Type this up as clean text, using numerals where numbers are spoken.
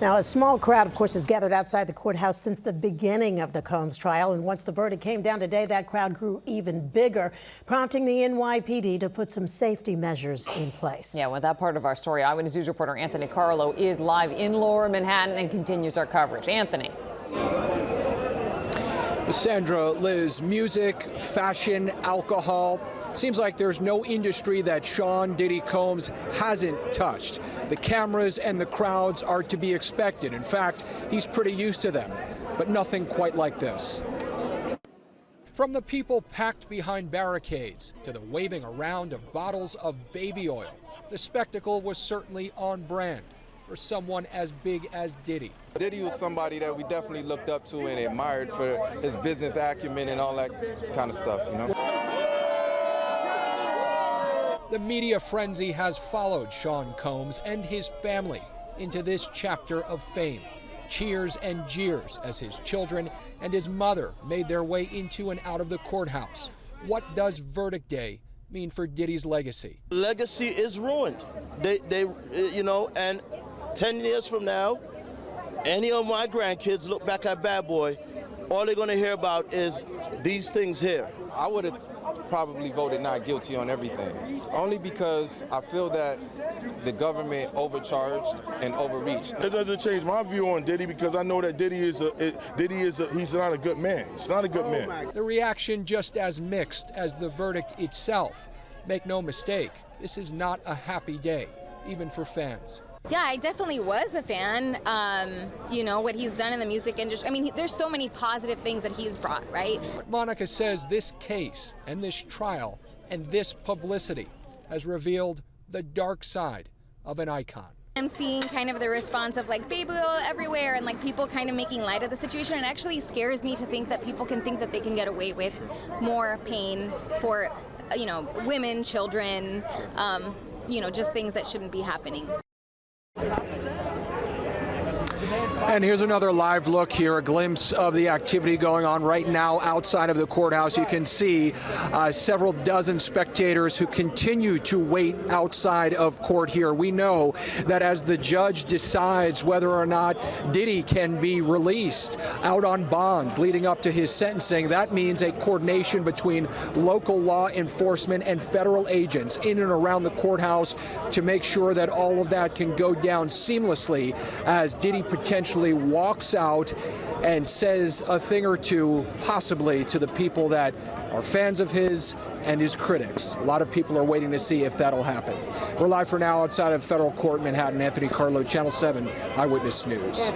Now, a small crowd, of course, has gathered outside the courthouse since the beginning of the Combs trial. And once the verdict came down today, that crowd grew even bigger, prompting the NYPD to put some safety measures in place. Yeah, with that part of our story, Eyewitness News reporter Anthony Carlo is live in Lower Manhattan and continues our coverage. Anthony. Sandra, Liz, music, fashion, alcohol. Seems like there's no industry that Sean Diddy Combs hasn't touched. The cameras and the crowds are to be expected. In fact, he's pretty used to them, but nothing quite like this. From the people packed behind barricades to the waving around of bottles of baby oil, the spectacle was certainly on brand for someone as big as Diddy. Diddy was somebody that we definitely looked up to and admired for his business acumen and all that kind of stuff, you know. The media frenzy has followed Sean Combs and his family into this chapter of fame. Cheers and jeers as his children and his mother made their way into and out of the courthouse. What does verdict day mean for Diddy's legacy? Legacy is ruined. You know, and 10 years from now, any of my grandkids look back at Bad Boy, all they're going to hear about is these things here. I would have probably voted not guilty on everything, only because I feel that the government overcharged and overreached. It doesn't change my view on Diddy because I know that he's not a good man. He's not a good man. The reaction just as mixed as the verdict itself. Make no mistake, this is not a happy day, even for fans. Yeah, I definitely was a fan. You know, what he's done in the music industry. I mean, there's so many positive things that he's brought, right? But Monica says this case and this trial and this publicity has revealed the dark side of an icon. I'm seeing kind of the response of like baby oil everywhere and like people kind of making light of the situation. It actually scares me to think that people can think that they can get away with more pain for, you know, women, children, you know, just things that shouldn't be happening. And here's another live look here, a glimpse of the activity going on right now outside of the courthouse. You can see several dozen spectators who continue to wait outside of court here. We know that as the judge decides whether or not Diddy can be released out on bond leading up to his sentencing, that means a coordination between local law enforcement and federal agents in and around the courthouse to make sure that all of that can go down seamlessly as Diddy potentially walks out and says a thing or two, possibly to the people that are fans of his and his critics. A lot of people are waiting to see if that'll happen. We're live for now outside of federal court, Manhattan. Anthony Carlo, Channel 7 Eyewitness News.